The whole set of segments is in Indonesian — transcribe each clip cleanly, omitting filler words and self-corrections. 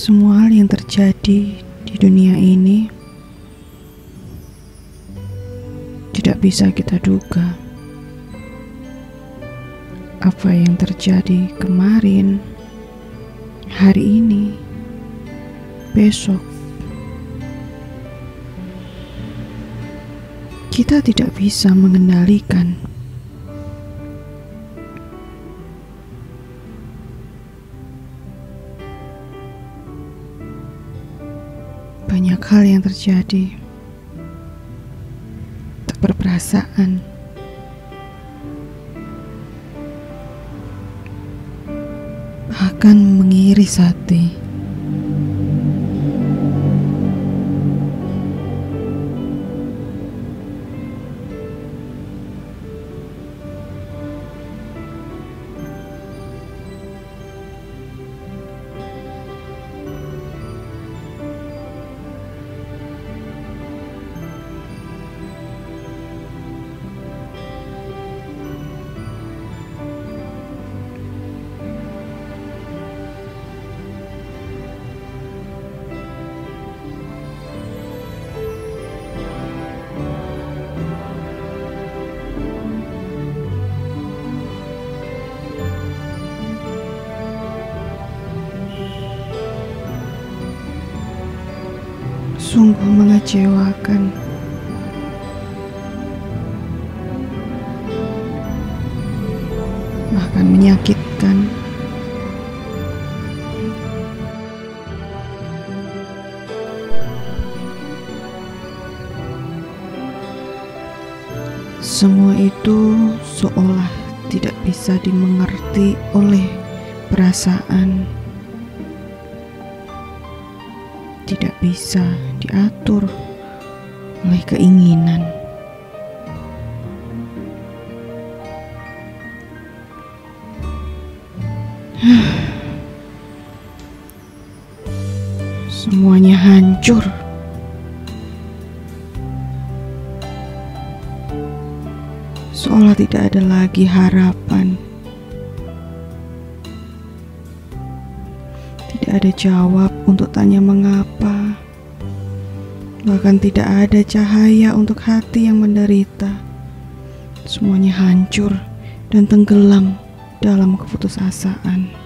Semua hal yang terjadi di dunia ini tidak bisa kita duga. Apa yang terjadi kemarin, hari ini, besok, kita tidak bisa mengendalikan. Banyak hal yang terjadi tak berperasaan, bahkan mengiris hati. Sungguh mengecewakan. Bahkan menyakitkan. Semua itu seolah tidak bisa dimengerti oleh perasaan. Tidak bisa diatur oleh keinginan. Semuanya hancur. Seolah tidak ada lagi harapan. Tidak ada jawab untuk tanya mengapa. Bahkan tidak ada cahaya untuk hati yang menderita. Semuanya hancur dan tenggelam dalam keputusasaan.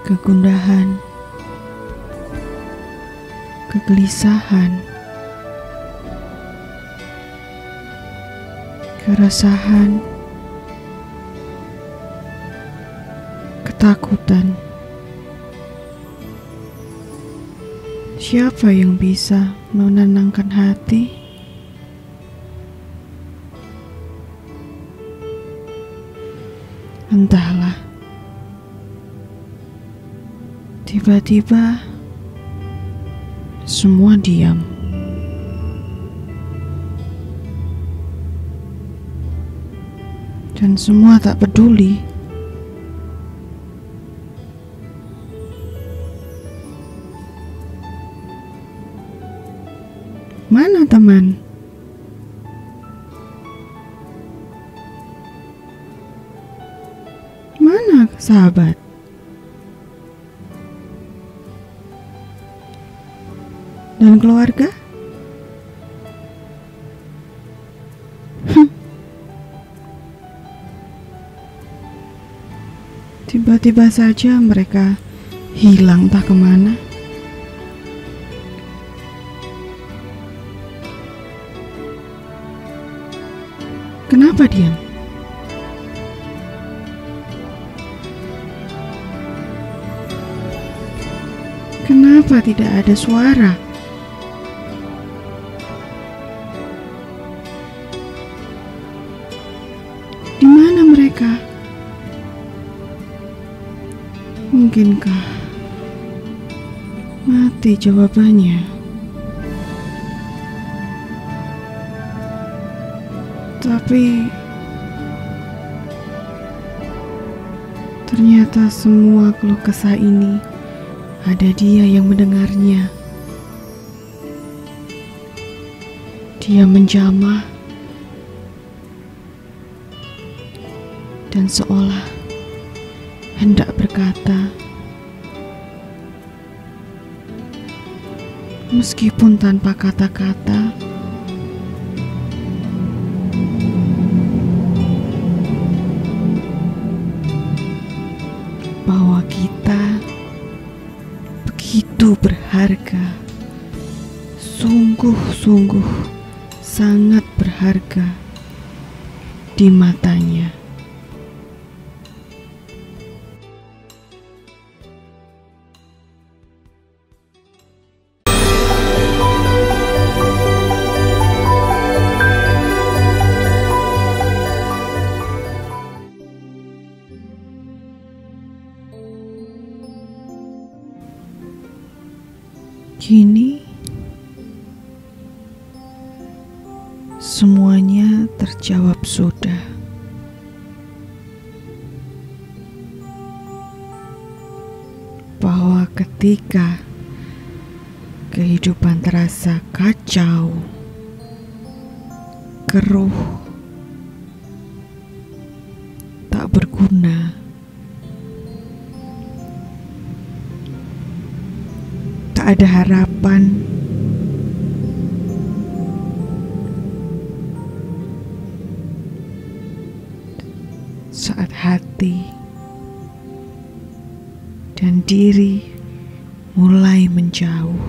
Kegundahan, kegelisahan, keresahan, ketakutan. Siapa yang bisa menenangkan hati? Entahlah. Tiba-tiba semua diam. Dan semua tak peduli. Mana teman? Mana sahabat? Dan keluarga? Tiba-tiba saja mereka hilang tak kemana. Kenapa diam? Kenapa tidak ada suara? Di mana mereka? Mungkinkah mati jawabannya? Tapi ternyata semua keluh kesah ini ada dia yang mendengarnya. Dia menjamah dan seolah hendak berkata, meskipun tanpa kata-kata, bahwa kita begitu berharga, sungguh-sungguh sangat berharga di matanya. Kini semuanya terjawab sudah. Bahwa ketika kehidupan terasa kacau, keruh, tak berguna, tak ada harapan, saat hati dan diri mulai menjauh,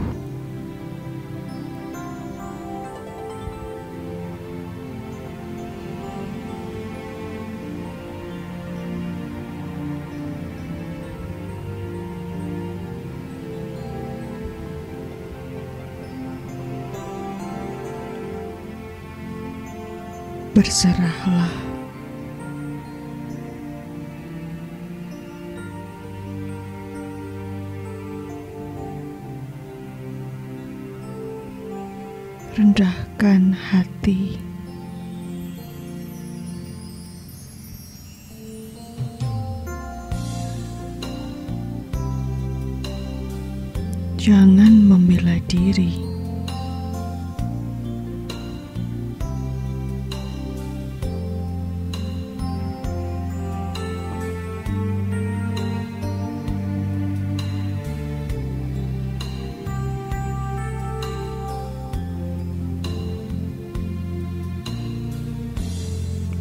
berserahlah. Rendahkan hati. Jangan membela diri.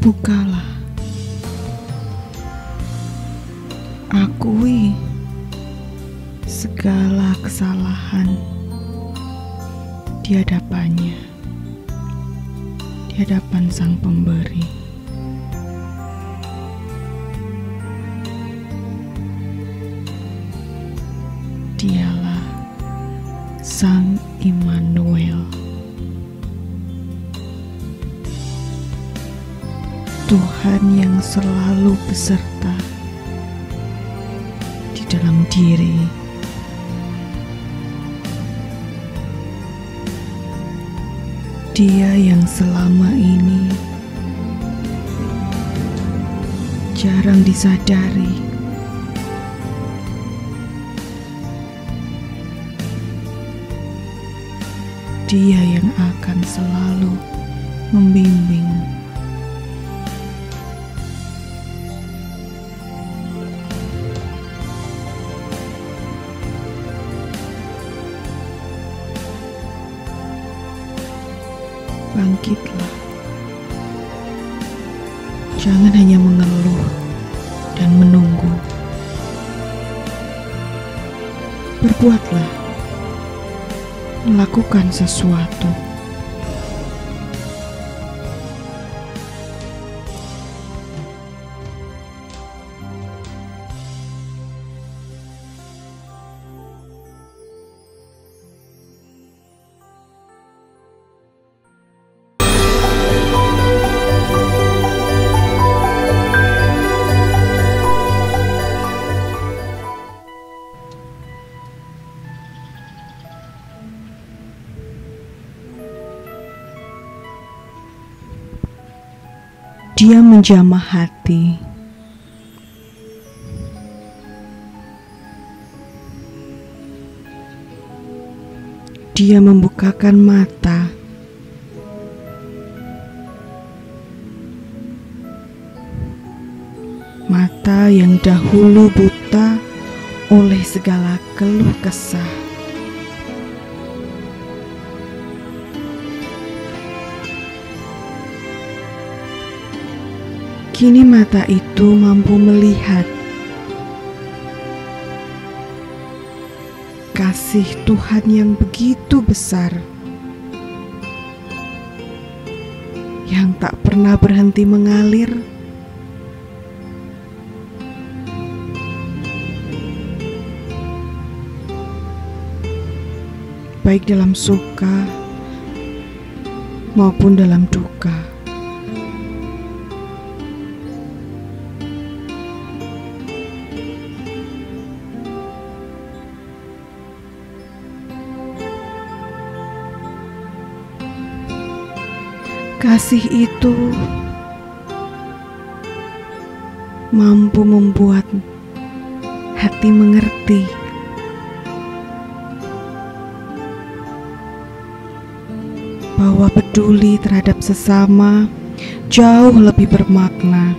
Bukalah, akui segala kesalahan di hadapannya, di hadapan Sang Pemberi. Dialah Sang Immanuel, Tuhan yang selalu beserta di dalam diri. Dia yang selama ini jarang disadari. Dia yang akan selalu membimbing. Bangkitlah, jangan hanya mengeluh dan menunggu. Berbuatlah, melakukan sesuatu. Dia menjamah hati. Dia membukakan mata. Mata yang dahulu buta oleh segala keluh kesah. Kini mata itu mampu melihat kasih Tuhan yang begitu besar, yang tak pernah berhenti mengalir, baik dalam suka maupun dalam duka. Kasih itu mampu membuat hati mengerti bahwa peduli terhadap sesama jauh lebih bermakna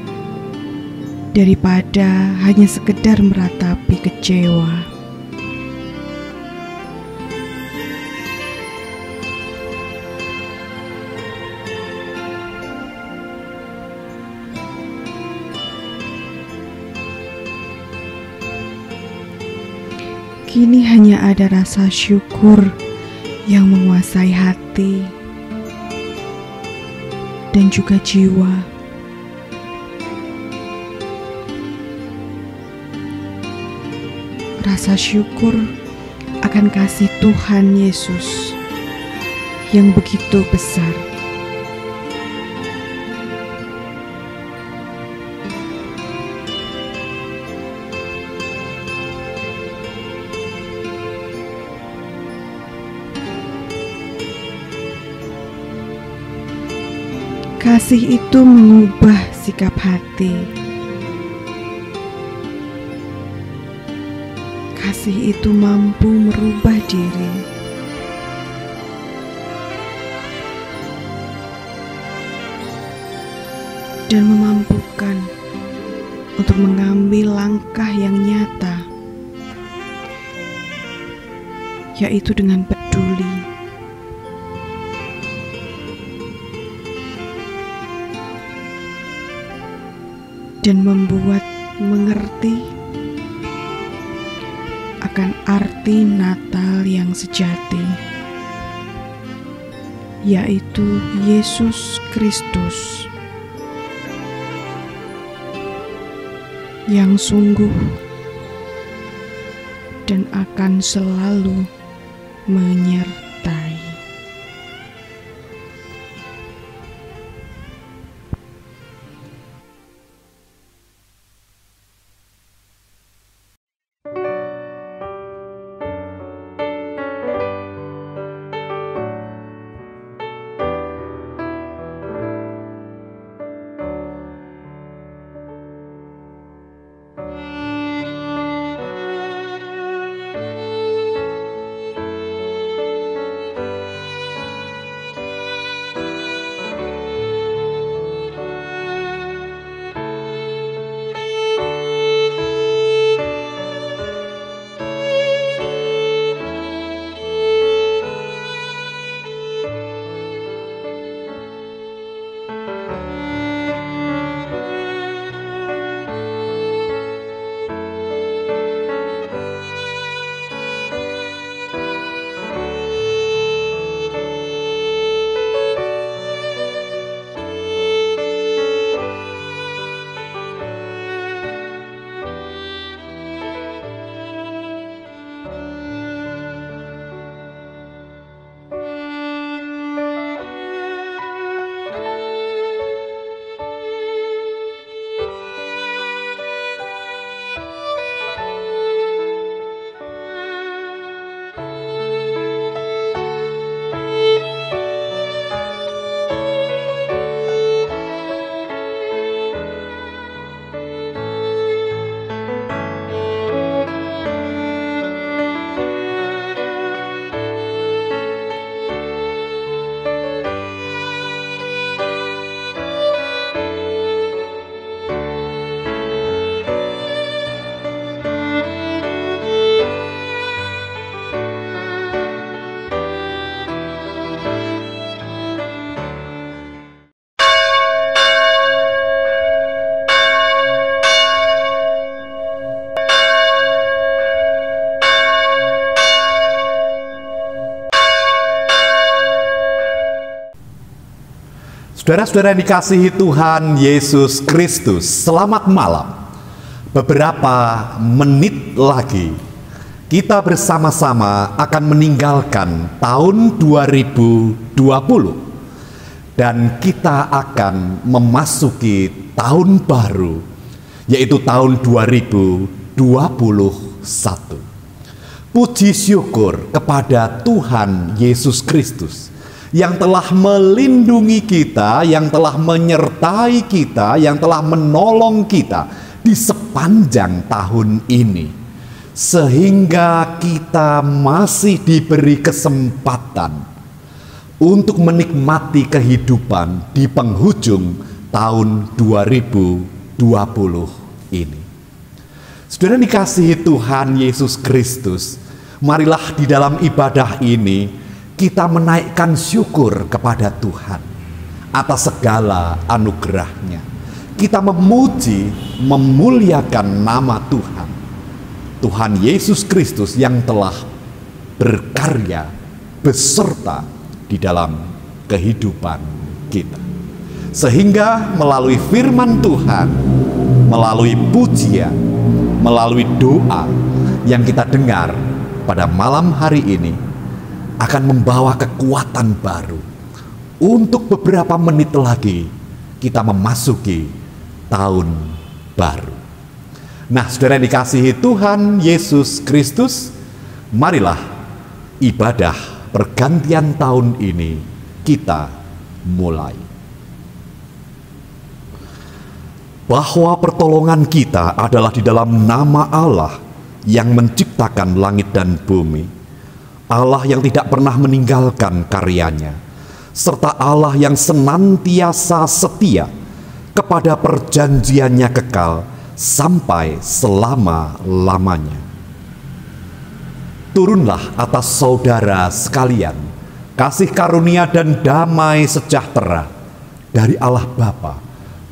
daripada hanya sekedar meratapi kecewa. Kini hanya ada rasa syukur yang menguasai hati dan juga jiwa. Rasa syukur akan kasih Tuhan Yesus yang begitu besar. Kasih itu mengubah sikap hati. Kasih itu mampu merubah diri. Dan memampukan untuk mengambil langkah yang nyata, yaitu dengan peduli. Dan membuat mengerti akan arti Natal yang sejati, yaitu Yesus Kristus yang sungguh dan akan selalu menyertai. Saudara-saudara yang dikasihi Tuhan Yesus Kristus, selamat malam. Beberapa menit lagi kita bersama-sama akan meninggalkan tahun 2020 dan kita akan memasuki tahun baru, yaitu tahun 2021. Puji syukur kepada Tuhan Yesus Kristus yang telah melindungi kita, yang telah menyertai kita, yang telah menolong kita di sepanjang tahun ini, sehingga kita masih diberi kesempatan untuk menikmati kehidupan di penghujung tahun 2020 ini. Saudara dikasihi Tuhan Yesus Kristus, marilah di dalam ibadah ini kita menaikkan syukur kepada Tuhan atas segala anugerah-Nya. Kita memuji, memuliakan nama Tuhan. Tuhan Yesus Kristus yang telah berkarya beserta di dalam kehidupan kita. Sehingga melalui firman Tuhan, melalui pujian, melalui doa yang kita dengar pada malam hari ini, akan membawa kekuatan baru. Untuk beberapa menit lagi kita memasuki tahun baru. Nah, saudara yang dikasihi Tuhan Yesus Kristus, marilah ibadah pergantian tahun ini kita mulai. Bahwa pertolongan kita adalah di dalam nama Allah yang menciptakan langit dan bumi, Allah yang tidak pernah meninggalkan karyanya, serta Allah yang senantiasa setia kepada perjanjiannya kekal sampai selama-lamanya. Turunlah atas saudara sekalian kasih karunia dan damai sejahtera dari Allah Bapa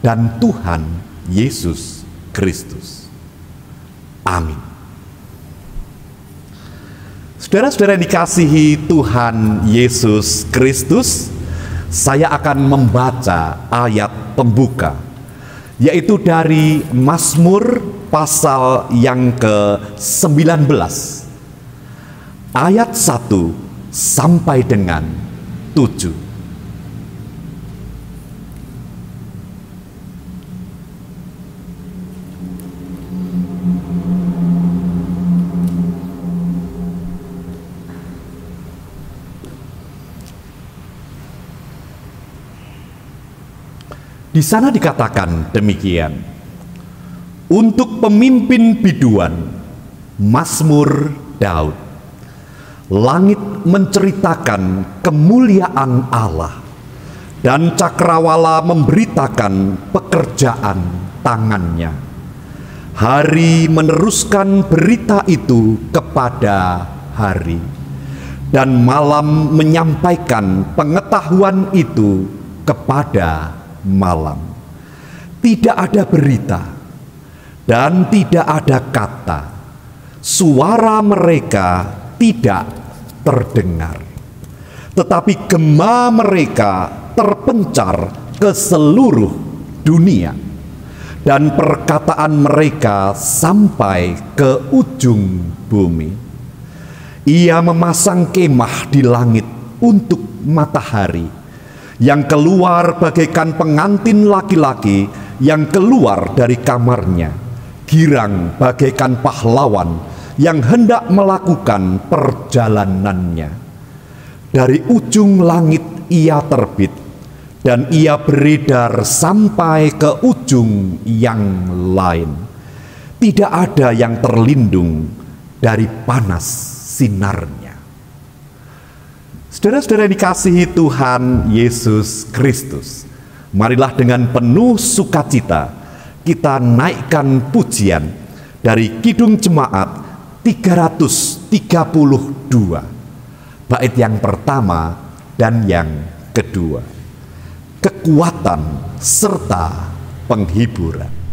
dan Tuhan Yesus Kristus. Amin. Saudara-saudara yang dikasihi Tuhan Yesus Kristus, saya akan membaca ayat pembuka, yaitu dari Mazmur pasal yang ke-19, ayat 1 sampai dengan 7. Di sana dikatakan demikian, untuk pemimpin biduan, Mazmur Daud. Langit menceritakan kemuliaan Allah, dan cakrawala memberitakan pekerjaan tangannya. Hari meneruskan berita itu kepada hari, dan malam menyampaikan pengetahuan itu kepada malam. Tidak ada berita dan tidak ada kata. Suara mereka tidak terdengar. Tetapi gema mereka terpencar ke seluruh dunia, dan perkataan mereka sampai ke ujung bumi. Ia memasang kemah di langit untuk matahari, yang keluar bagaikan pengantin laki-laki yang keluar dari kamarnya, girang bagaikan pahlawan yang hendak melakukan perjalanannya. Dari ujung langit ia terbit, dan ia beredar sampai ke ujung yang lain. Tidak ada yang terlindung dari panas sinarnya. Saudara-saudara dikasihi Tuhan Yesus Kristus, marilah dengan penuh sukacita kita naikkan pujian dari Kidung Jemaat 332, bait yang pertama dan yang kedua. Kekuatan serta penghiburan.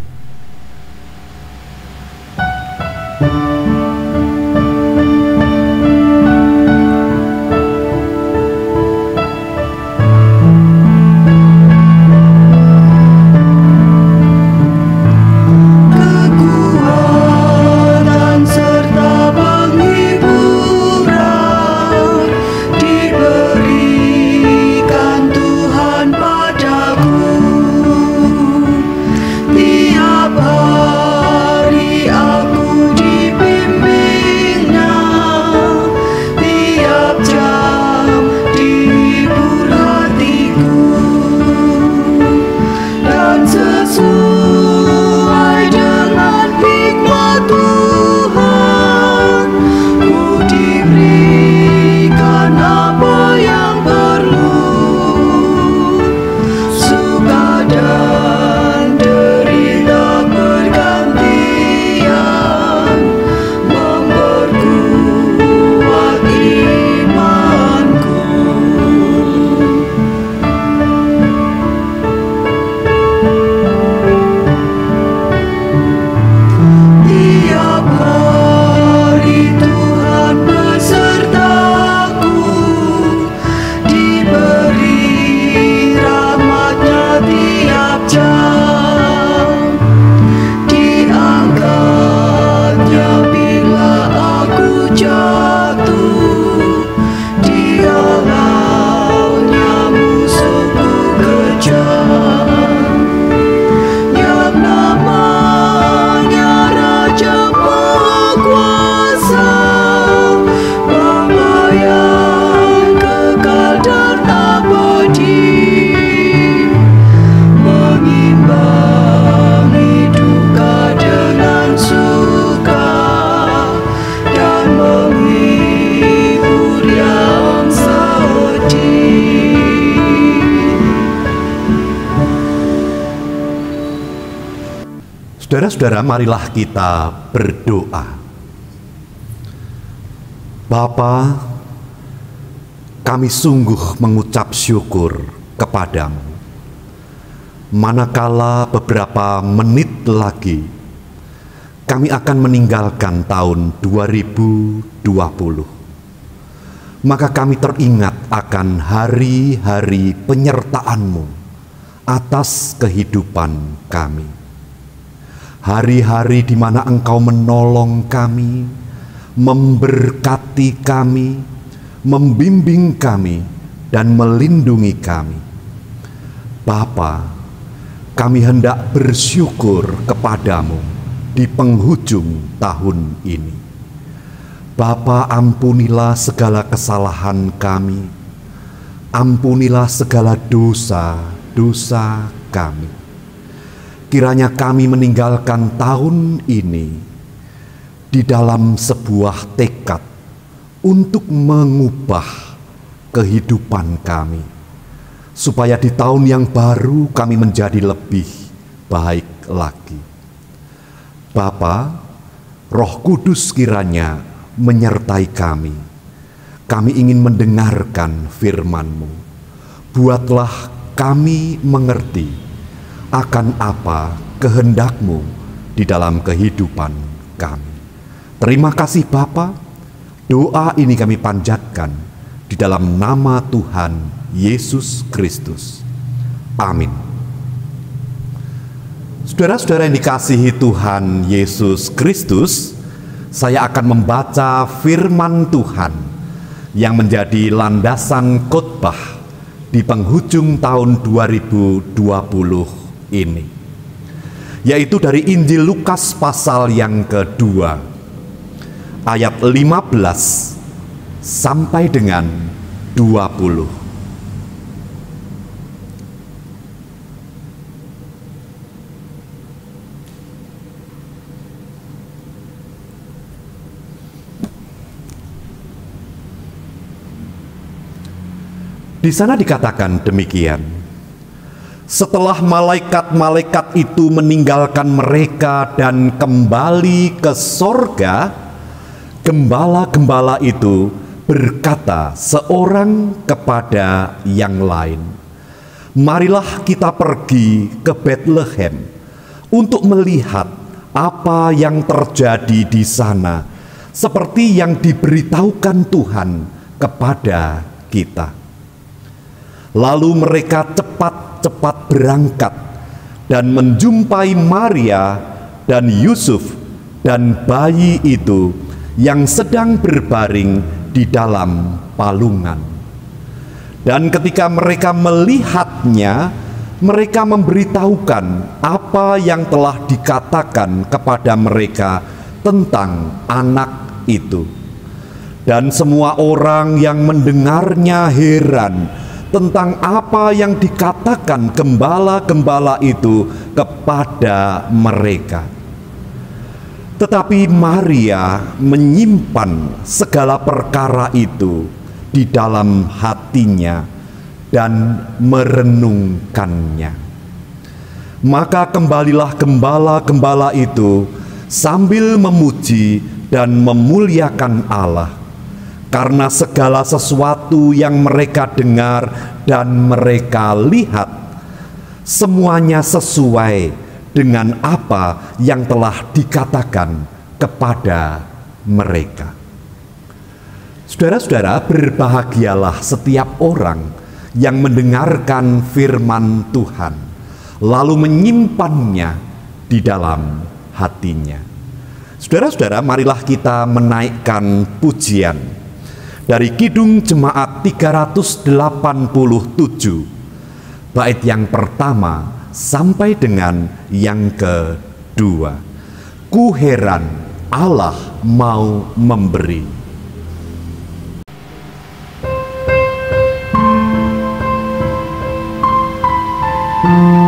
Saudara-saudara, marilah kita berdoa. Bapa, kami sungguh mengucap syukur kepadamu. Manakala beberapa menit lagi kami akan meninggalkan tahun 2020, maka kami teringat akan hari-hari penyertaan-Mu atas kehidupan kami. Hari-hari di mana Engkau menolong kami, memberkati kami, membimbing kami, dan melindungi kami. Bapa, kami hendak bersyukur kepadamu di penghujung tahun ini. Bapa, ampunilah segala kesalahan kami, ampunilah segala dosa-dosa kami. Kiranya kami meninggalkan tahun ini di dalam sebuah tekad untuk mengubah kehidupan kami, supaya di tahun yang baru kami menjadi lebih baik lagi. Bapa, Roh Kudus kiranya menyertai kami. Kami ingin mendengarkan firman-Mu. Buatlah kami mengerti akan apa kehendak-Mu di dalam kehidupan kami. Terima kasih Bapa. Doa ini kami panjatkan di dalam nama Tuhan Yesus Kristus. Amin. Saudara-saudara yang dikasihi Tuhan Yesus Kristus, saya akan membaca firman Tuhan yang menjadi landasan khotbah di penghujung tahun 2020 ini, yaitu dari Injil Lukas pasal yang kedua, ayat 15 sampai dengan 20. Di sana dikatakan demikian. Setelah malaikat-malaikat itu meninggalkan mereka dan kembali ke sorga, gembala-gembala itu berkata seorang kepada yang lain, "Marilah kita pergi ke Betlehem untuk melihat apa yang terjadi di sana, seperti yang diberitahukan Tuhan kepada kita." Lalu mereka cepat-cepat berangkat dan menjumpai Maria dan Yusuf dan bayi itu yang sedang berbaring di dalam palungan. Dan ketika mereka melihatnya, mereka memberitahukan apa yang telah dikatakan kepada mereka tentang anak itu. Dan semua orang yang mendengarnya heran tentang apa yang dikatakan gembala-gembala itu kepada mereka. Tetapi Maria menyimpan segala perkara itu di dalam hatinya dan merenungkannya. Maka kembalilah gembala-gembala itu sambil memuji dan memuliakan Allah, karena segala sesuatu yang mereka dengar dan mereka lihat, semuanya sesuai dengan apa yang telah dikatakan kepada mereka. Saudara-saudara, berbahagialah setiap orang yang mendengarkan firman Tuhan, lalu menyimpannya di dalam hatinya. Saudara-saudara, marilah kita menaikkan pujian dari Kidung Jemaat 387, bait yang pertama sampai dengan yang kedua. Ku heran Allah mau memberi. Yang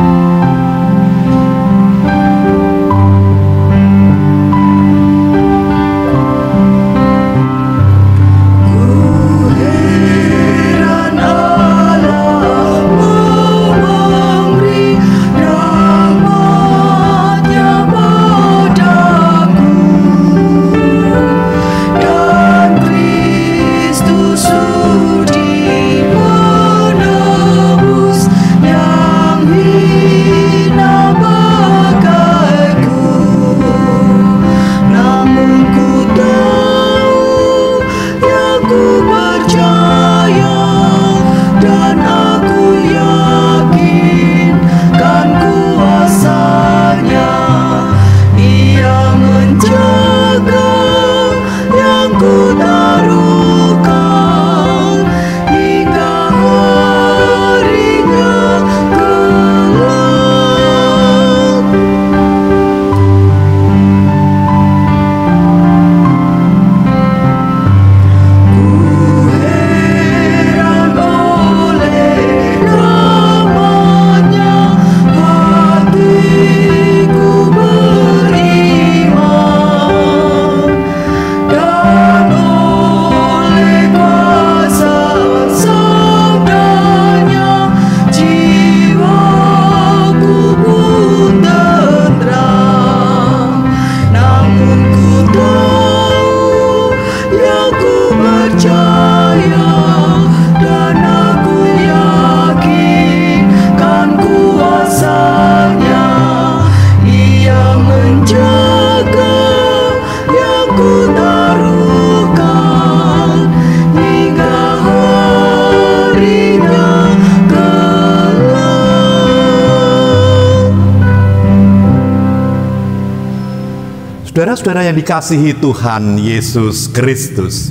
Saudara-saudara yang dikasihi Tuhan Yesus Kristus,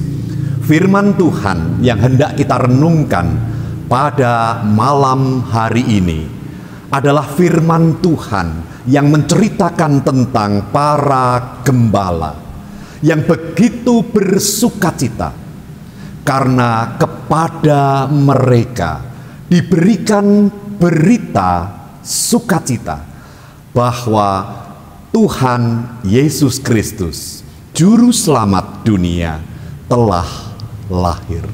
firman Tuhan yang hendak kita renungkan pada malam hari ini adalah firman Tuhan yang menceritakan tentang para gembala yang begitu bersukacita karena kepada mereka diberikan berita sukacita bahwa Tuhan Yesus Kristus, Juru Selamat dunia, telah lahir.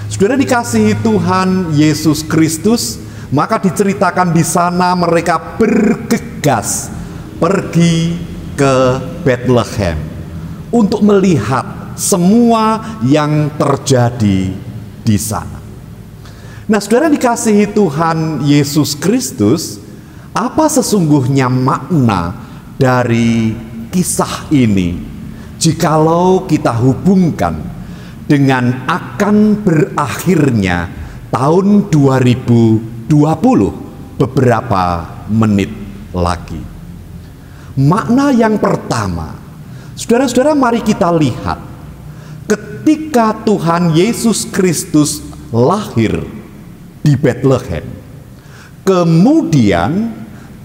Saudara dikasihi Tuhan Yesus Kristus, maka diceritakan di sana mereka bergegas pergi ke Bethlehem untuk melihat semua yang terjadi di sana. Nah, saudara dikasihi Tuhan Yesus Kristus, apa sesungguhnya makna dari kisah ini jikalau kita hubungkan dengan akan berakhirnya tahun 2020 beberapa menit lagi? Makna yang pertama, saudara-saudara, mari kita lihat ketika Tuhan Yesus Kristus lahir di Bethlehem, kemudian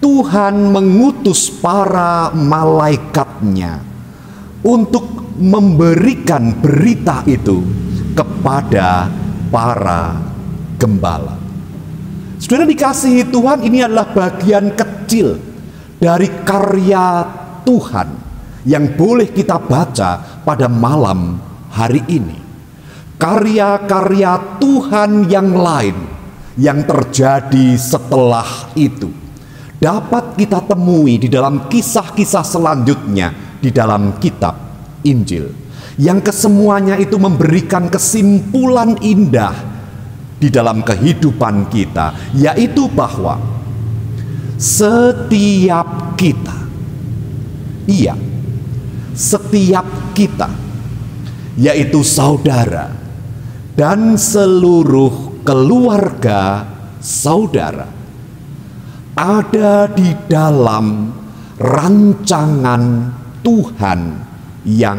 Tuhan mengutus para malaikatnya untuk memberikan berita itu kepada para gembala. Saudara dikasihi Tuhan, ini adalah bagian kecil dari karya Tuhan yang boleh kita baca pada malam hari ini. Karya-karya Tuhan yang lain yang terjadi setelah itu dapat kita temui di dalam kisah-kisah selanjutnya di dalam kitab Injil, yang kesemuanya itu memberikan kesimpulan indah di dalam kehidupan kita, yaitu bahwa setiap kita, setiap kita, yaitu saudara dan seluruh keluarga saudara, ada di dalam rancangan Tuhan yang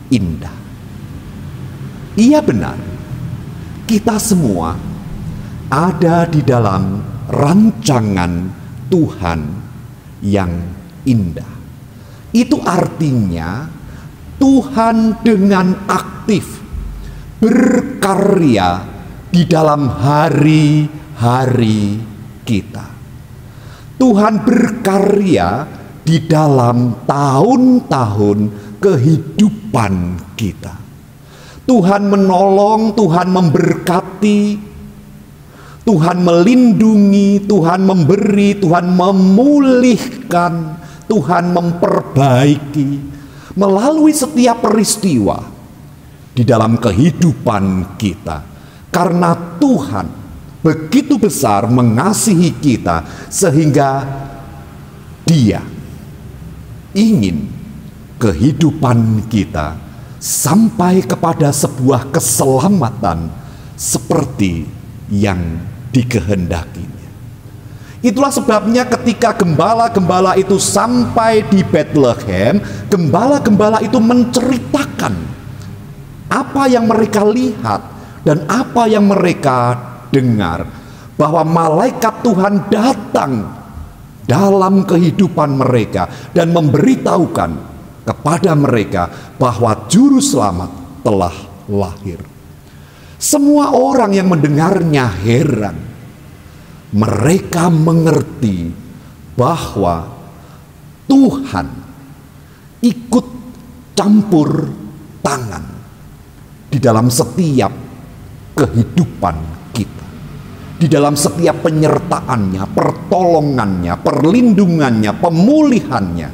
indah. Iya benar, kita semua ada di dalam rancangan Tuhan yang indah. Itu artinya Tuhan dengan aktif berkarya di dalam hari-hari kita. Tuhan berkarya di dalam tahun-tahun kehidupan kita. Tuhan menolong, Tuhan memberkati, Tuhan melindungi, Tuhan memberi, Tuhan memulihkan, Tuhan memperbaiki melalui setiap peristiwa di dalam kehidupan kita. Karena Tuhan begitu besar mengasihi kita sehingga Dia ingin kehidupan kita sampai kepada sebuah keselamatan seperti yang dikehendakinya. Itulah sebabnya ketika gembala-gembala itu sampai di Bethlehem, gembala-gembala itu menceritakan apa yang mereka lihat dan apa yang mereka dengar, bahwa malaikat Tuhan datang dalam kehidupan mereka dan memberitahukan kepada mereka bahwa Juru Selamat telah lahir. Semua orang yang mendengarnya heran. Mereka mengerti bahwa Tuhan ikut campur tangan di dalam setiap kehidupan kita, di dalam setiap penyertaannya, pertolongannya, perlindungannya, pemulihannya,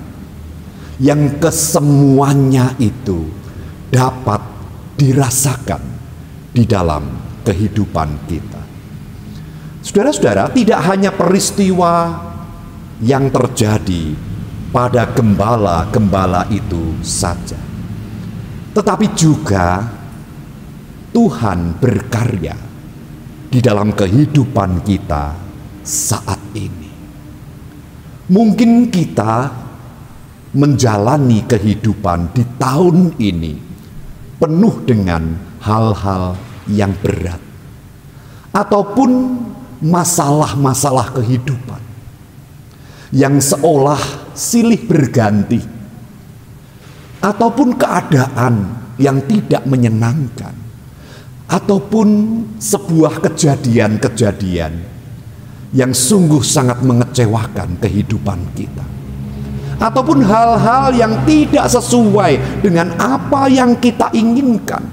yang kesemuanya itu dapat dirasakan di dalam kehidupan kita. Saudara-saudara, tidak hanya peristiwa yang terjadi pada gembala-gembala itu saja, tetapi juga Tuhan berkarya di dalam kehidupan kita saat ini. Mungkin kita menjalani kehidupan di tahun ini penuh dengan hal-hal yang berat, ataupun masalah-masalah kehidupan yang seolah silih berganti, ataupun keadaan yang tidak menyenangkan, ataupun sebuah kejadian-kejadian yang sungguh sangat mengecewakan kehidupan kita, ataupun hal-hal yang tidak sesuai dengan apa yang kita inginkan.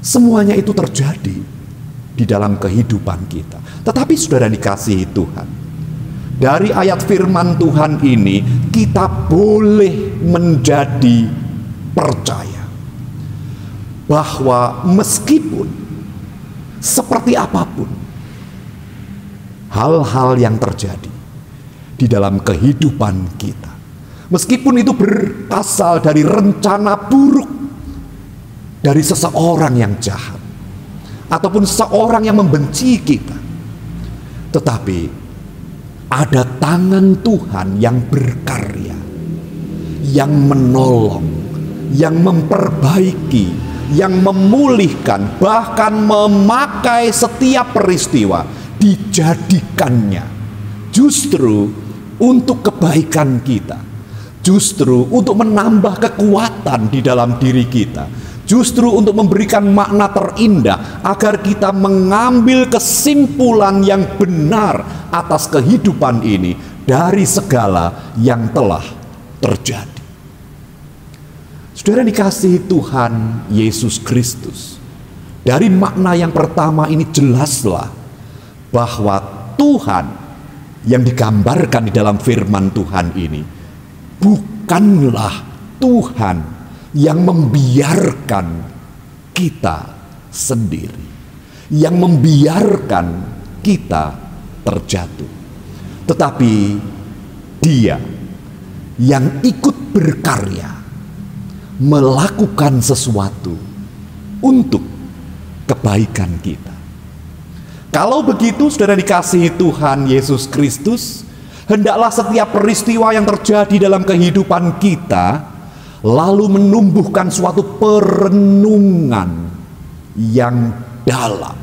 Semuanya itu terjadi di dalam kehidupan kita. Tetapi saudara dikasihi Tuhan, dari ayat firman Tuhan ini kita boleh menjadi percaya bahwa meskipun seperti apapun hal-hal yang terjadi di dalam kehidupan kita, meskipun itu berasal dari rencana buruk dari seseorang yang jahat ataupun seseorang yang membenci kita, tetapi ada tangan Tuhan yang berkarya, yang menolong, yang memperbaiki, yang memulihkan, bahkan memakai setiap peristiwa, dijadikannya justru untuk kebaikan kita, justru untuk menambah kekuatan di dalam diri kita, justru untuk memberikan makna terindah agar kita mengambil kesimpulan yang benar atas kehidupan ini dari segala yang telah terjadi. Saudara dikasihi Tuhan Yesus Kristus, dari makna yang pertama ini jelaslah bahwa Tuhan yang digambarkan di dalam firman Tuhan ini bukanlah Tuhan yang membiarkan kita sendiri, yang membiarkan kita terjatuh, tetapi Dia yang ikut berkarya, melakukan sesuatu untuk kebaikan kita. Kalau begitu, saudara dikasihi Tuhan Yesus Kristus, hendaklah setiap peristiwa yang terjadi dalam kehidupan kita lalu menumbuhkan suatu perenungan yang dalam.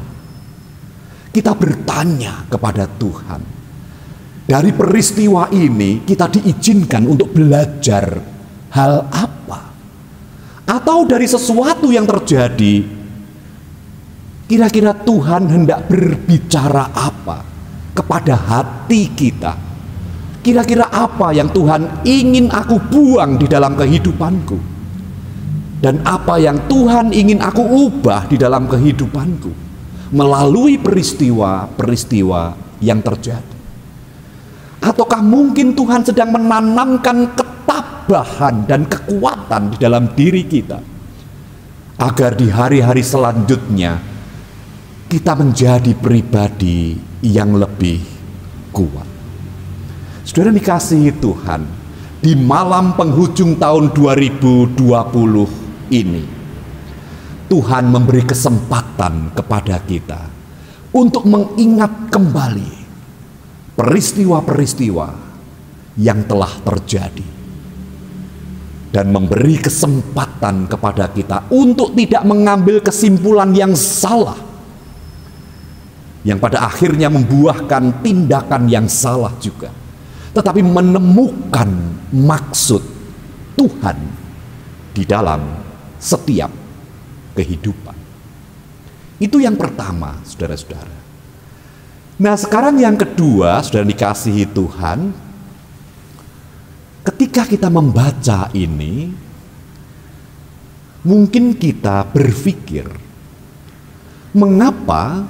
Kita bertanya kepada Tuhan, dari peristiwa ini kita diizinkan untuk belajar hal apa? Atau dari sesuatu yang terjadi, kira-kira Tuhan hendak berbicara apa kepada hati kita? Kira-kira apa yang Tuhan ingin aku buang di dalam kehidupanku? Dan apa yang Tuhan ingin aku ubah di dalam kehidupanku melalui peristiwa-peristiwa yang terjadi? Ataukah mungkin Tuhan sedang menanamkan ketabahan dan kekuatan di dalam diri kita agar di hari-hari selanjutnya kita menjadi pribadi yang lebih kuat? Saudara dikasihi Tuhan, di malam penghujung tahun 2020 ini, Tuhan memberi kesempatan kepada kita untuk mengingat kembali peristiwa-peristiwa yang telah terjadi, dan memberi kesempatan kepada kita untuk tidak mengambil kesimpulan yang salah, yang pada akhirnya membuahkan tindakan yang salah juga, tetapi menemukan maksud Tuhan di dalam setiap kehidupan. Itu yang pertama, saudara-saudara. Nah, sekarang yang kedua, saudara dikasihi Tuhan, ketika kita membaca ini, mungkin kita berpikir, mengapa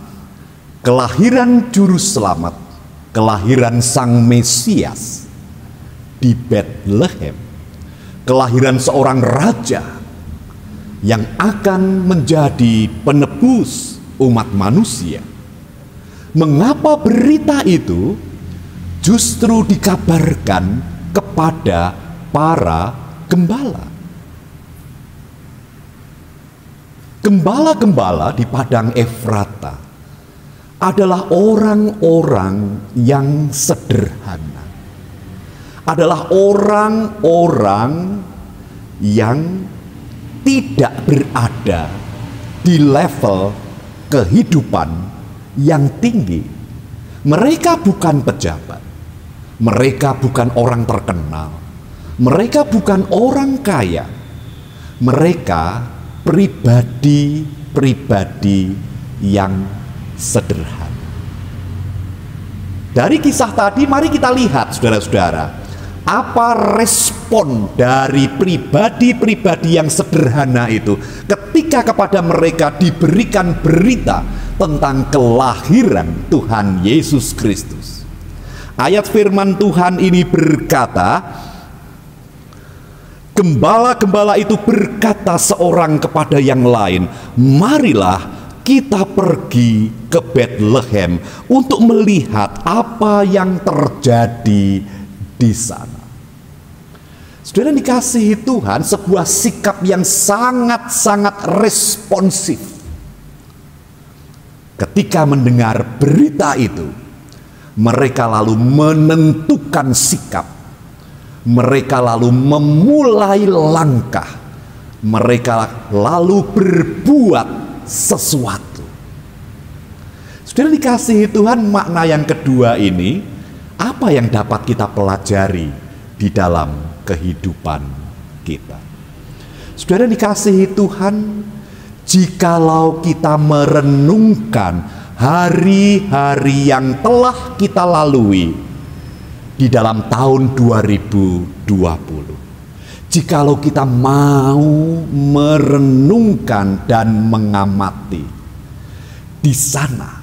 kelahiran Juru Selamat, kelahiran Sang Mesias di Bethlehem, kelahiran seorang raja yang akan menjadi penebus umat manusia, mengapa berita itu justru dikabarkan kepada para gembala? Gembala-gembala di padang Efrata adalah orang-orang yang sederhana, adalah orang-orang yang tidak berada di level kehidupan yang tinggi. Mereka bukan pejabat, mereka bukan orang terkenal, mereka bukan orang kaya, mereka pribadi-pribadi yang sederhana. Dari kisah tadi, mari kita lihat, saudara-saudara, apa respon dari pribadi-pribadi yang sederhana itu ketika kepada mereka diberikan berita tentang kelahiran Tuhan Yesus Kristus. Ayat firman Tuhan ini berkata, gembala-gembala itu berkata seorang kepada yang lain, marilah kita pergi ke Bethlehem untuk melihat apa yang terjadi di sana. Saudara dikasihi Tuhan, sebuah sikap yang sangat-sangat responsif. Ketika mendengar berita itu, mereka lalu menentukan sikap. Mereka lalu memulai langkah. Mereka lalu berbuat sesuatu. Saudara dikasihi Tuhan, makna yang kedua ini, apa yang dapat kita pelajari di dalam kehidupan kita? Saudara dikasihi Tuhan, jikalau kita merenungkan hari-hari yang telah kita lalui di dalam tahun 2020, jikalau kita mau merenungkan dan mengamati, di sana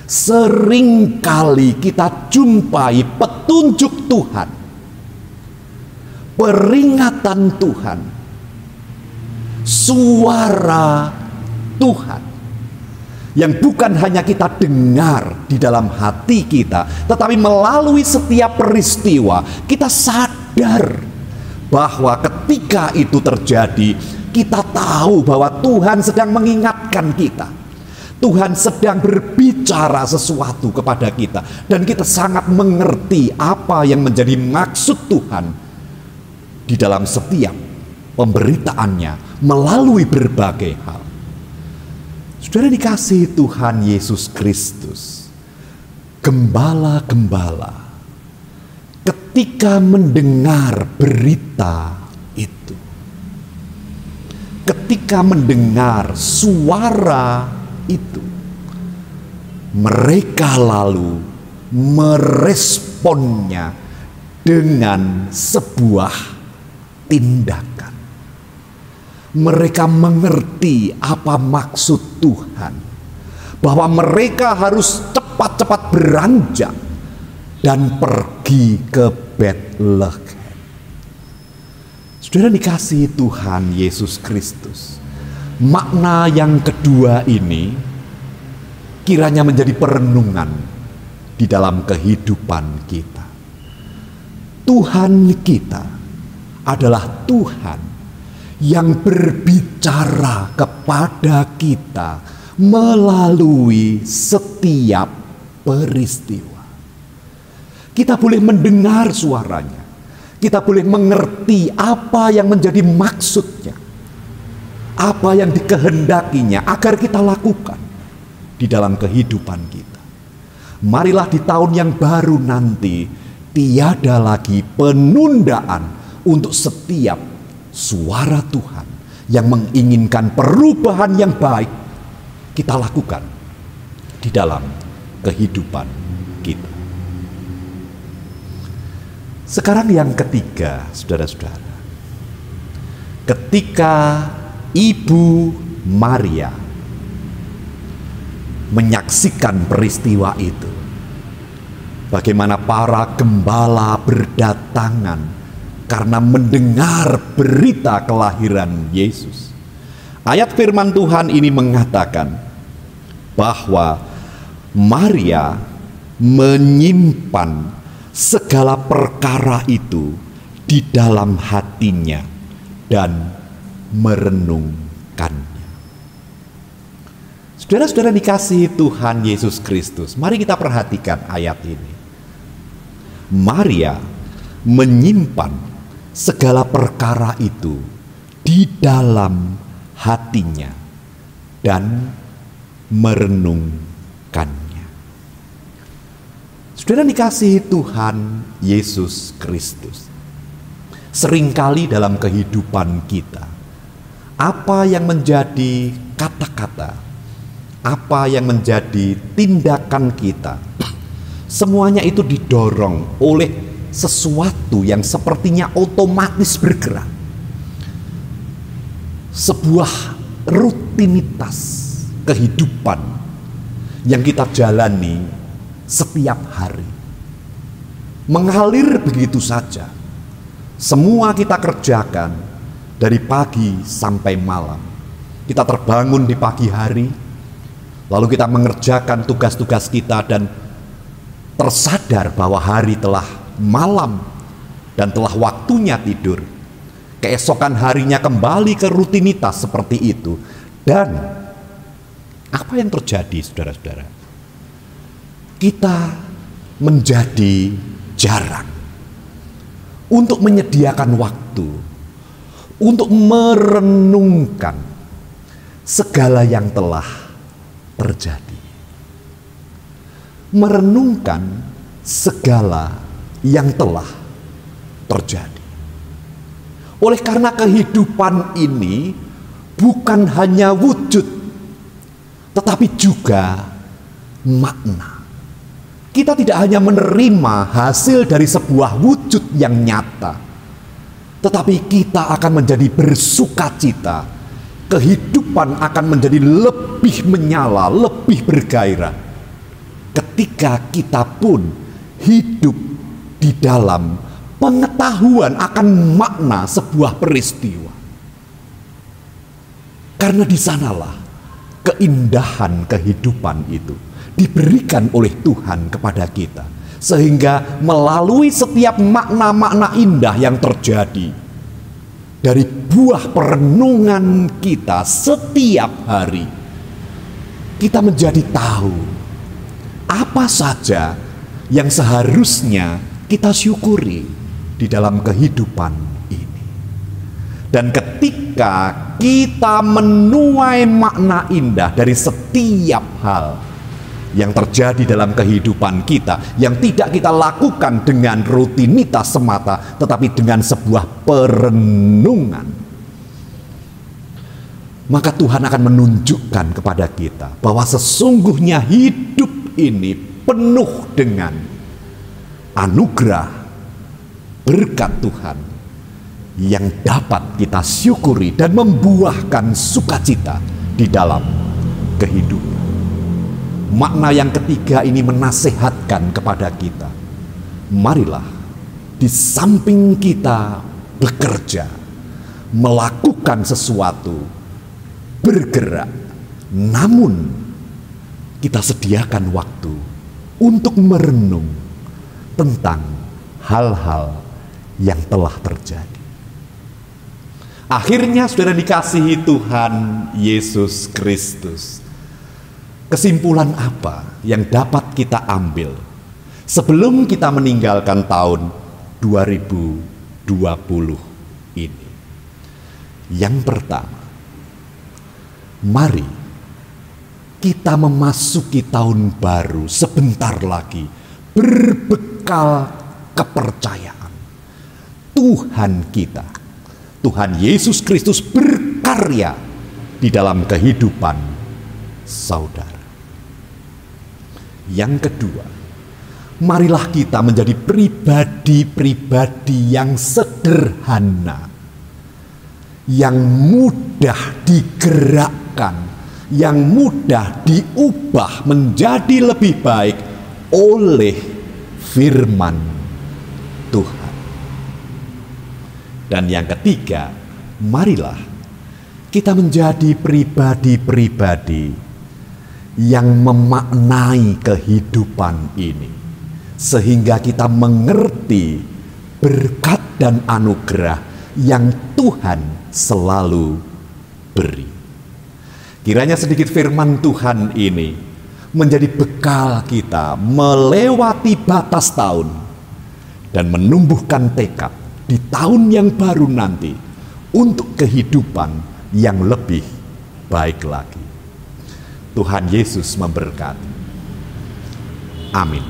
seringkali kita jumpai petunjuk Tuhan, peringatan Tuhan, suara Tuhan yang bukan hanya kita dengar di dalam hati kita, tetapi melalui setiap peristiwa kita sadar bahwa ketika itu terjadi, kita tahu bahwa Tuhan sedang mengingatkan kita. Tuhan sedang berbicara sesuatu kepada kita, dan kita sangat mengerti apa yang menjadi maksud Tuhan di dalam setiap pemberitaannya melalui berbagai hal. Saudara dikasihi Tuhan Yesus Kristus, gembala-gembala ketika mendengar berita itu, ketika mendengar suara itu, mereka lalu meresponnya dengan sebuah tindakan. Mereka mengerti apa maksud Tuhan, bahwa mereka harus cepat-cepat beranjak dan pergi ke Bethlehem. Saudara dikasihi Tuhan Yesus Kristus, makna yang kedua ini kiranya menjadi perenungan di dalam kehidupan kita. Tuhan kita adalah Tuhan yang berbicara kepada kita melalui setiap peristiwa. Kita boleh mendengar suaranya, kita boleh mengerti apa yang menjadi maksudnya, apa yang dikehendakinya agar kita lakukan di dalam kehidupan kita. Marilah di tahun yang baru nanti tiada lagi penundaan untuk setiap suara Tuhan yang menginginkan perubahan yang baik kita lakukan di dalam kehidupan kita. Sekarang yang ketiga, saudara-saudara, ketika Ibu Maria menyaksikan peristiwa itu, bagaimana para gembala berdatangan karena mendengar berita kelahiran Yesus. Ayat firman Tuhan ini mengatakan bahwa Maria menyimpan segala perkara itu di dalam hatinya dan merenungkannya. Saudara-saudara dikasihi Tuhan Yesus Kristus, mari kita perhatikan ayat ini. Maria menyimpan segala perkara itu di dalam hatinya dan merenungkannya. Saudara dikasihi Tuhan Yesus Kristus, seringkali dalam kehidupan kita, apa yang menjadi kata-kata, apa yang menjadi tindakan kita, semuanya itu didorong oleh sesuatu yang sepertinya otomatis bergerak. Sebuah rutinitas kehidupan yang kita jalani setiap hari, mengalir begitu saja. Semua kita kerjakan dari pagi sampai malam. Kita terbangun di pagi hari, lalu kita mengerjakan tugas-tugas kita dan tersadar bahwa hari telah malam dan telah waktunya tidur. Keesokan harinya kembali ke rutinitas seperti itu. Dan apa yang terjadi, saudara-saudara? Kita menjadi jarang untuk menyediakan waktu untuk merenungkan segala yang telah terjadi. Merenungkan segala yang telah terjadi. Oleh karena kehidupan ini bukan hanya wujud, tetapi juga makna. Kita tidak hanya menerima hasil dari sebuah wujud yang nyata, tetapi kita akan menjadi bersukacita. Kehidupan akan menjadi lebih menyala, lebih bergairah ketika kita pun hidup di dalam pengetahuan akan makna sebuah peristiwa. Karena di sanalah keindahan kehidupan itu diberikan oleh Tuhan kepada kita, sehingga melalui setiap makna-makna indah yang terjadi dari buah perenungan kita setiap hari, kita menjadi tahu apa saja yang seharusnya kita syukuri di dalam kehidupan ini. Dan ketika kita menuai makna indah dari setiap hal yang terjadi dalam kehidupan kita, yang tidak kita lakukan dengan rutinitas semata, tetapi dengan sebuah perenungan, maka Tuhan akan menunjukkan kepada kita bahwa sesungguhnya hidup ini penuh dengan anugerah, berkat Tuhan yang dapat kita syukuri dan membuahkan sukacita di dalam kehidupan. Makna yang ketiga ini menasehatkan kepada kita, marilah di samping kita bekerja, melakukan sesuatu, bergerak, namun kita sediakan waktu untuk merenung tentang hal-hal yang telah terjadi. Akhirnya, saudara dikasihi Tuhan Yesus Kristus, kesimpulan apa yang dapat kita ambil sebelum kita meninggalkan tahun 2020 ini? Yang pertama, mari kita memasuki tahun baru sebentar lagi berbekal kepercayaan Tuhan kita, Tuhan Yesus Kristus berkarya di dalam kehidupan saudara. Yang kedua, marilah kita menjadi pribadi-pribadi yang sederhana, yang mudah digerakkan, yang mudah diubah menjadi lebih baik oleh firman Tuhan. Dan yang ketiga, marilah kita menjadi pribadi-pribadi yang memaknai kehidupan ini, sehingga kita mengerti berkat dan anugerah yang Tuhan selalu beri. Kiranya sedikit firman Tuhan ini menjadi bekal kita melewati batas tahun dan menumbuhkan tekad di tahun yang baru nanti untuk kehidupan yang lebih baik lagi. Tuhan Yesus memberkati. Amin.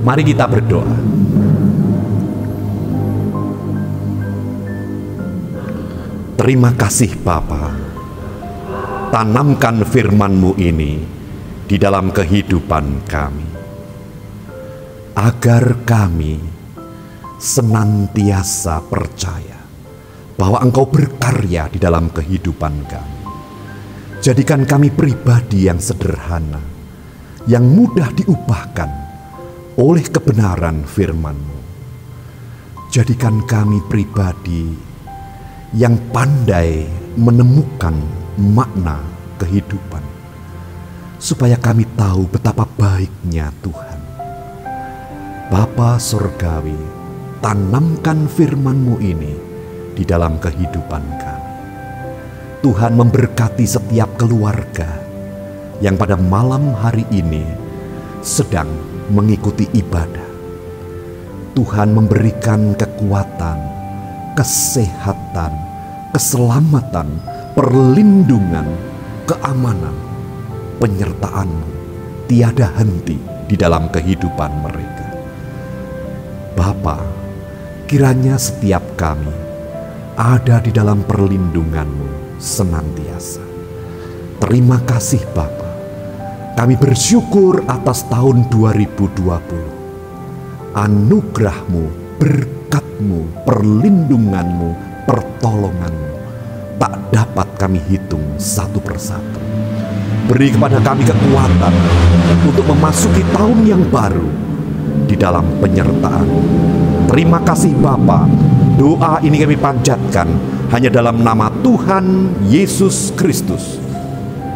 Mari kita berdoa. Terima kasih Bapa, tanamkan firman-Mu ini di dalam kehidupan kami, agar kami senantiasa percaya bahwa Engkau berkarya di dalam kehidupan kami. Jadikan kami pribadi yang sederhana, yang mudah diubahkan oleh kebenaran firman-Mu. Jadikan kami pribadi yang pandai menemukan makna kehidupan, supaya kami tahu betapa baiknya Tuhan. Bapa Surgawi, tanamkan firman-Mu ini di dalam kehidupan kami. Tuhan memberkati setiap keluarga yang pada malam hari ini sedang mengikuti ibadah. Tuhan memberikan kekuatan, kesehatan, keselamatan, perlindungan, keamanan, penyertaan-Mu tiada henti di dalam kehidupan mereka. Bapa, kiranya setiap kami ada di dalam perlindungan-Mu senantiasa. Terima kasih Bapa. Kami bersyukur atas tahun 2020. Anugerah-Mu, berkat-Mu, perlindungan-Mu, pertolongan-Mu tak dapat kami hitung satu persatu. Beri kepada kami kekuatan untuk memasuki tahun yang baru di dalam penyertaan. Terima kasih Bapa. Doa ini kami panjatkan hanya dalam nama Tuhan Yesus Kristus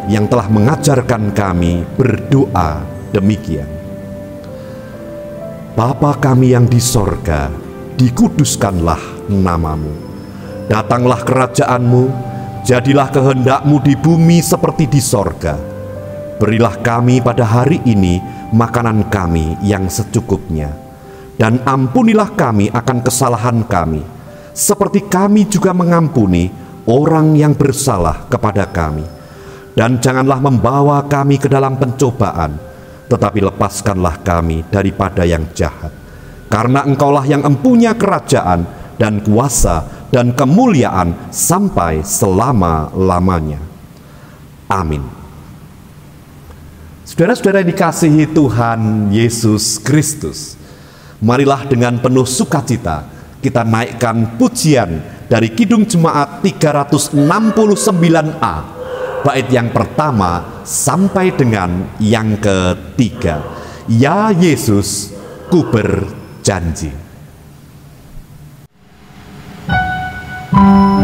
yang telah mengajarkan kami berdoa demikian. Bapa kami yang di sorga, dikuduskanlah nama-Mu. Datanglah kerajaan-Mu, jadilah kehendak-Mu di bumi seperti di sorga. Berilah kami pada hari ini makanan kami yang secukupnya. Dan ampunilah kami akan kesalahan kami, seperti kami juga mengampuni orang yang bersalah kepada kami. Dan janganlah membawa kami ke dalam pencobaan, tetapi lepaskanlah kami daripada yang jahat. Karena Engkaulah yang empunya kerajaan dan kuasa dan kemuliaan sampai selama-lamanya. Amin. Saudara-saudara yang dikasihi Tuhan Yesus Kristus, marilah dengan penuh sukacita kita naikkan pujian dari Kidung Jemaat 369A, bait yang pertama sampai dengan yang ketiga. Ya Yesus, ku berjanji. Ku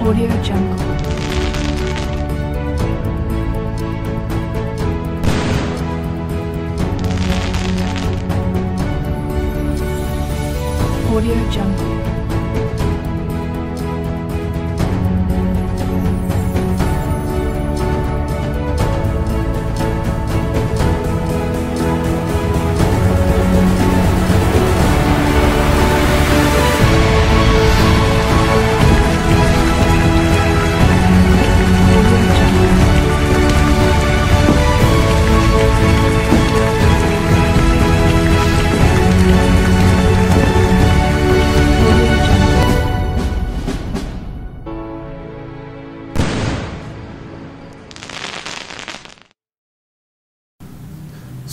Audio Jungle. Audio Jungle.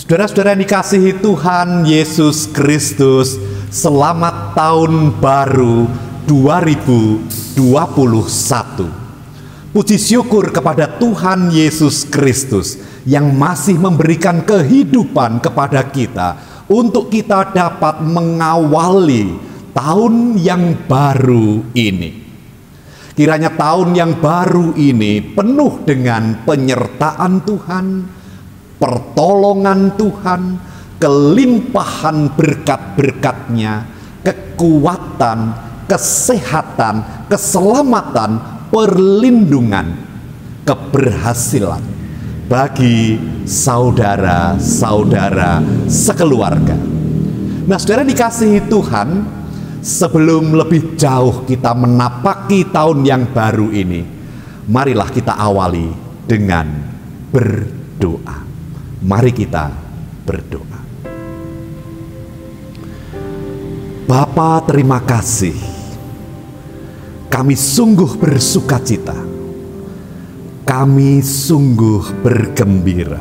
Saudara-saudara yang dikasihi Tuhan Yesus Kristus, selamat tahun baru 2021. Puji syukur kepada Tuhan Yesus Kristus yang masih memberikan kehidupan kepada kita untuk kita dapat mengawali tahun yang baru ini. Kiranya tahun yang baru ini penuh dengan penyertaan Tuhan, pertolongan Tuhan, kelimpahan berkat-berkat-Nya, kekuatan, kesehatan, keselamatan, perlindungan, keberhasilan bagi saudara-saudara sekeluarga. Nah, saudara dikasihi Tuhan, sebelum lebih jauh kita menapaki tahun yang baru ini, marilah kita awali dengan berdoa. Mari kita berdoa. Bapa, terima kasih. Kami sungguh bersukacita. Kami sungguh bergembira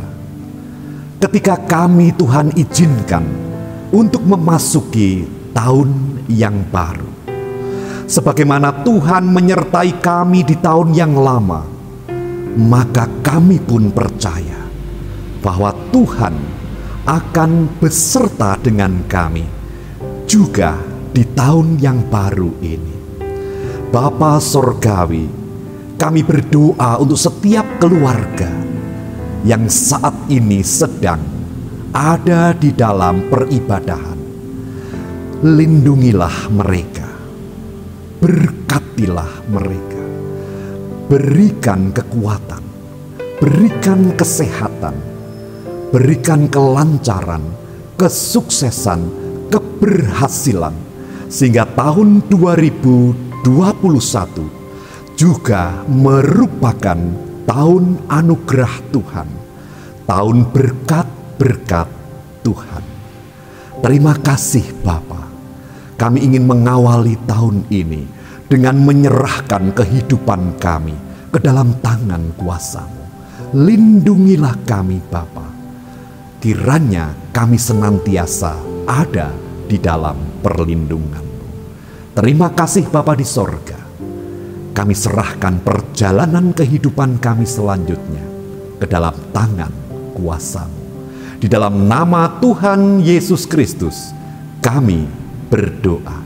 ketika kami, Tuhan, izinkan untuk memasuki tahun yang baru. Sebagaimana Tuhan menyertai kami di tahun yang lama, maka kami pun percaya bahwa Tuhan akan beserta dengan kami juga di tahun yang baru ini. Bapa Sorgawi, kami berdoa untuk setiap keluarga yang saat ini sedang ada di dalam peribadahan. Lindungilah mereka, berkatilah mereka, berikan kekuatan, berikan kesehatan, berikan kelancaran, kesuksesan, keberhasilan, sehingga tahun 2021 juga merupakan tahun anugerah Tuhan, tahun berkat-berkat Tuhan. Terima kasih Bapa, kami ingin mengawali tahun ini dengan menyerahkan kehidupan kami ke dalam tangan kuasa-Mu. Lindungilah kami Bapa, kiranya kami senantiasa ada di dalam perlindungan-Mu. Terima kasih Bapa di sorga. Kami serahkan perjalanan kehidupan kami selanjutnya ke dalam tangan kuasa-Mu. Di dalam nama Tuhan Yesus Kristus kami berdoa.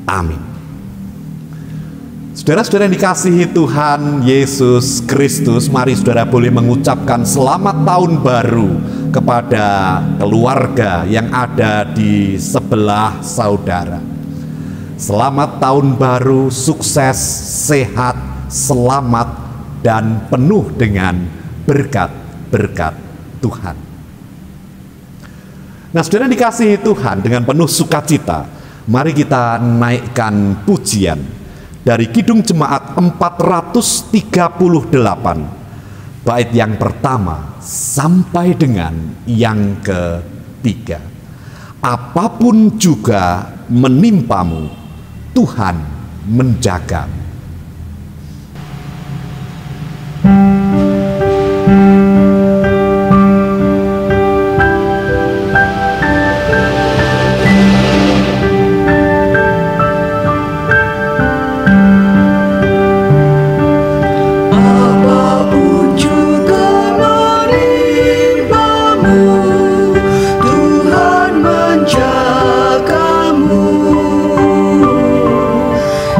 Amin. Saudara-saudara yang dikasihi Tuhan Yesus Kristus, mari saudara boleh mengucapkan selamat tahun baru kepada keluarga yang ada di sebelah saudara. Selamat tahun baru, sukses, sehat, selamat, dan penuh dengan berkat-berkat Tuhan. Nah, saudara dikasihi Tuhan, dengan penuh sukacita, mari kita naikkan pujian dari Kidung Jemaat 438. Bait yang pertama sampai dengan yang ketiga. Apapun juga menimpamu, Tuhan menjagamu.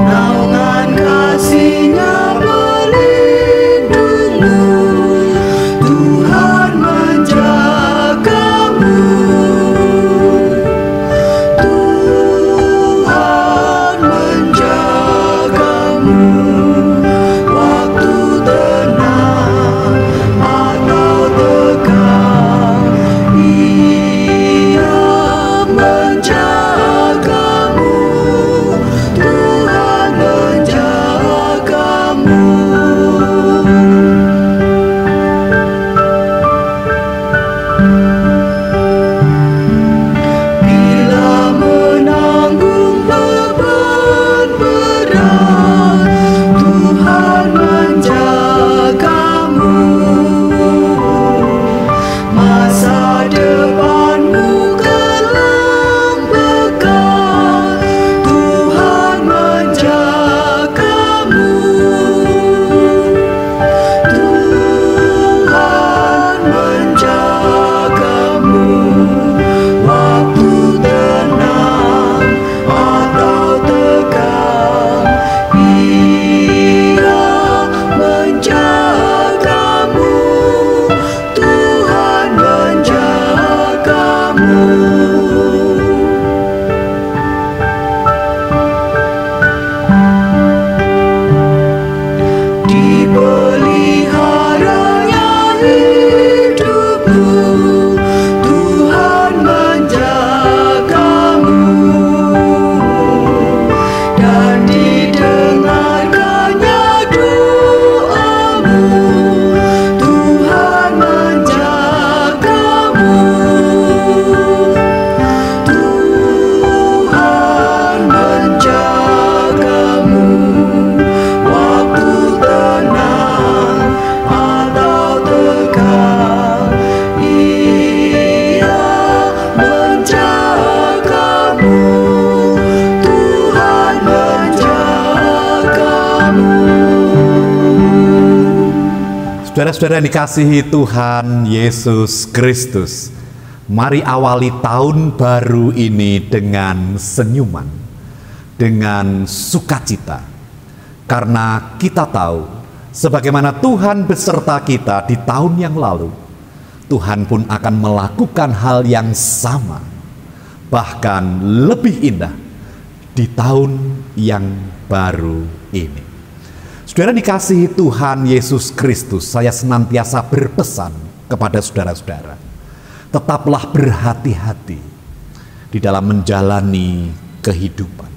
Naungan Saudara-saudara yang dikasihi Tuhan Yesus Kristus, mari awali tahun baru ini dengan senyuman, dengan sukacita. Karena kita tahu, sebagaimana Tuhan beserta kita di tahun yang lalu, Tuhan pun akan melakukan hal yang sama, bahkan lebih indah di tahun yang baru ini. Saudara dikasihi Tuhan Yesus Kristus, saya senantiasa berpesan kepada saudara-saudara, tetaplah berhati-hati di dalam menjalani kehidupan,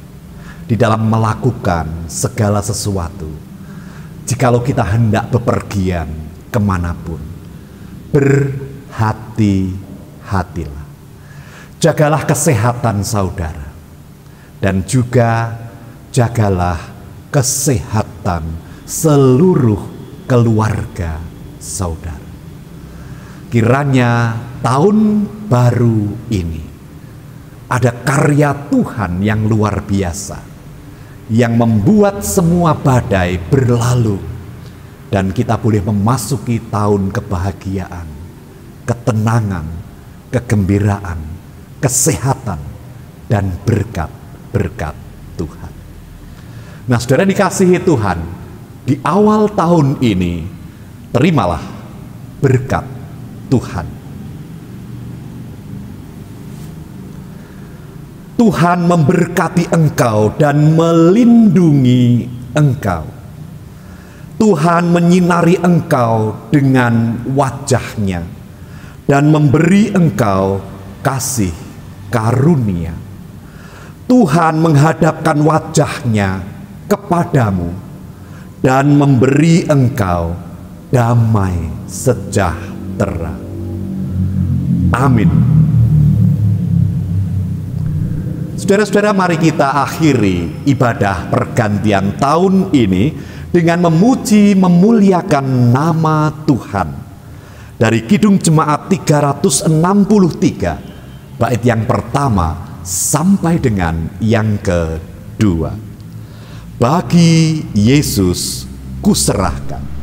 di dalam melakukan segala sesuatu. Jikalau kita hendak bepergian kemanapun, berhati-hatilah. Jagalah kesehatan saudara, dan juga jagalah kesehatan seluruh keluarga saudara. Kiranya tahun baru ini ada karya Tuhan yang luar biasa, yang membuat semua badai berlalu, dan kita boleh memasuki tahun kebahagiaan, ketenangan, kegembiraan, kesehatan, dan berkat-berkat Tuhan. Nah, saudara dikasihi Tuhan, di awal tahun ini, terimalah berkat Tuhan. Tuhan memberkati engkau dan melindungi engkau. Tuhan menyinari engkau dengan wajah-Nya dan memberi engkau kasih karunia. Tuhan menghadapkan wajah-Nya kepadamu dan memberi engkau damai sejahtera. Amin. Saudara-saudara, mari kita akhiri ibadah pergantian tahun ini dengan memuji memuliakan nama Tuhan. Dari Kidung Jemaat 363, bait yang pertama sampai dengan yang kedua. Bagi Yesus kuserahkan.